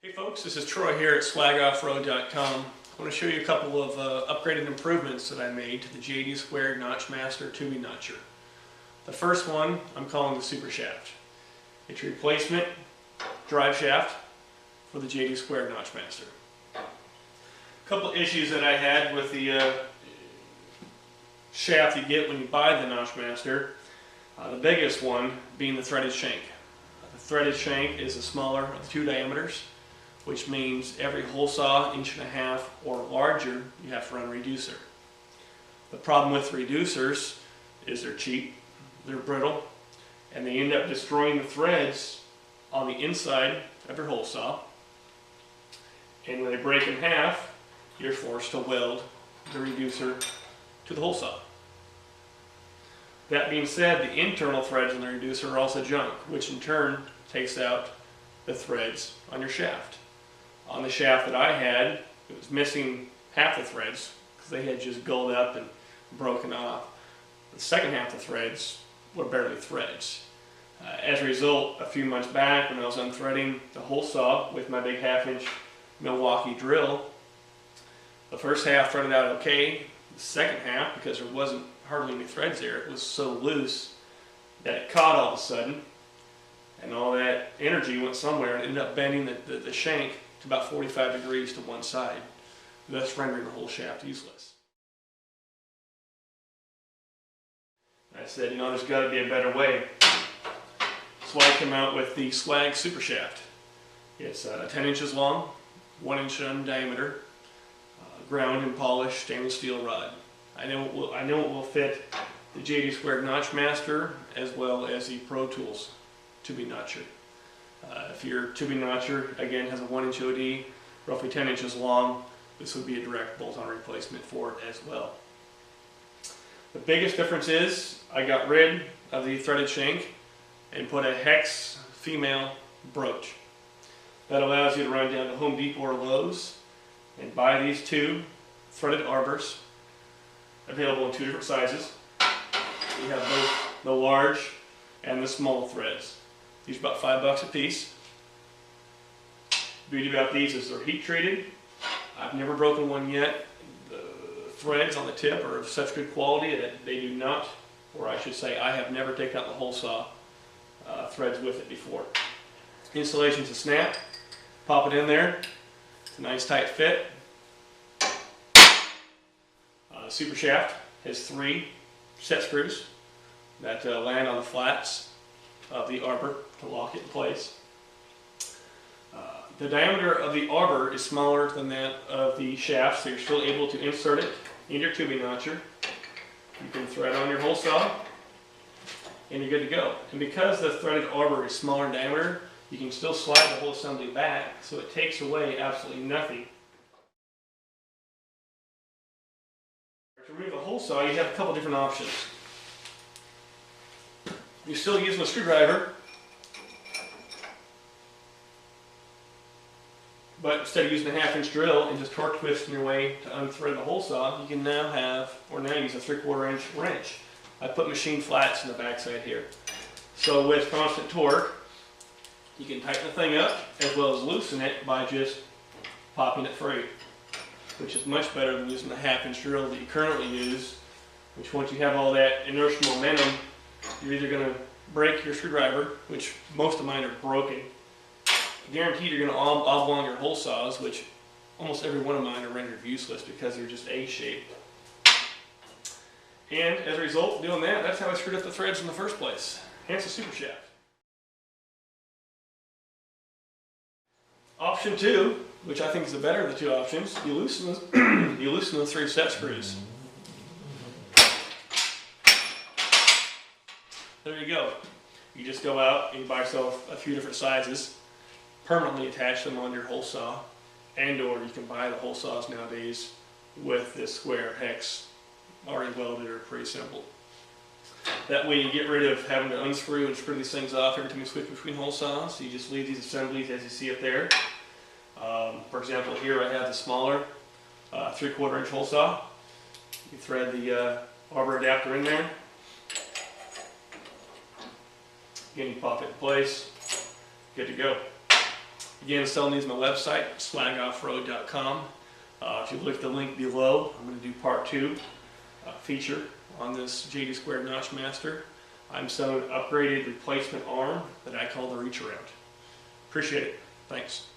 Hey folks, this is Troy here at swagoffroad.com. I want to show you a couple of upgraded improvements that I made to the JD2 Notchmaster tubing notcher. The first one I'm calling the Super Shaft. It's a replacement drive shaft for the JD2 Notchmaster. A couple issues that I had with the shaft you get when you buy the Notchmaster. The biggest one being the threaded shank. The threaded shank is the smaller of the two diameters, which means every hole saw 1.5 inches or larger you have to run a reducer. The problem with reducers is they're cheap, they're brittle, and they end up destroying the threads on the inside of your hole saw. And when they break in half, you're forced to weld the reducer to the hole saw. That being said, the internal threads in the reducer are also junk, which in turn takes out the threads on your shaft. On the shaft that I had, it was missing half the threads because they had just gulled up and broken off. The second half of the threads were barely threads. As a result, a few months back when I was unthreading the hole saw with my big 1/2-inch Milwaukee drill, the first half threaded out okay. The second half, because there wasn't hardly any threads there, it was so loose that it caught all of a sudden, and all that energy went somewhere and ended up bending the shank to about 45 degrees to one side, thus rendering the whole shaft useless. I said, there's got to be a better way. So I came out with the Swag Super Shaft. It's 10 inches long, 1 inch in diameter, ground and polished stainless steel rod. I know it will fit the JD2 Notchmaster as well as the Pro Tools tubing notcher. If your tubing notcher, again, has a 1-inch OD, roughly 10 inches long, this would be a direct bolt-on replacement for it as well. The biggest difference is I got rid of the threaded shank and put a hex female brooch. That allows you to run down to Home Depot or Lowe's and buy these two threaded arbors, available in 2 different sizes. You have both the large and the small threads. These are about $5 a piece. The beauty about these is they're heat treated. I've never broken one yet. The threads on the tip are of such good quality that they do not, or I should say I have never taken out the hole saw threads with it before. Installation's a snap. Pop it in there. It's a nice tight fit. The Super Shaft has 3 set screws that land on the flats of the arbor to lock it in place. The diameter of the arbor is smaller than that of the shaft, so you're still able to insert it in your tubing notcher. You can thread on your hole saw, and you're good to go. And because the threaded arbor is smaller in diameter, you can still slide the whole assembly back, so it takes away absolutely nothing. To remove the hole saw, you have a couple different options. You're still using a screwdriver, but instead of using a 1/2-inch drill and just torque twisting your way to unthread the hole saw, you can now use a 3/4 inch wrench. I put machine flats in the backside here. So with constant torque, you can tighten the thing up as well as loosen it by just popping it free, which is much better than using the 1/2-inch drill that you currently use, which once you have all that inertial momentum, you're either going to break your screwdriver, which most of mine are broken. Guaranteed you're going to oblong your hole saws, which almost every one of mine are rendered useless because they're just A-shaped. And as a result of doing that, that's how I screwed up the threads in the first place. Hence the Super Shaft. Option 2, which I think is the better of the 2 options, you loosen the 3 set screws. There you go. You just go out and you buy yourself a few different sizes, permanently attach them on your hole saw, and or you can buy the hole saws nowadays with this square hex already welded or pretty simple. That way you get rid of having to unscrew and screw these things off every time you switch between hole saws. So you just leave these assemblies as you see up there. For example, here I have the smaller 3/4 inch hole saw. You thread the arbor adapter in there. Again, you pop it in place, good to go. Again, selling these on my website, swagoffroad.com. If you look at the link below, I'm going to do part 2 feature on this JD2 Notchmaster. I'm selling an upgraded replacement arm that I call the reach around. Appreciate it. Thanks.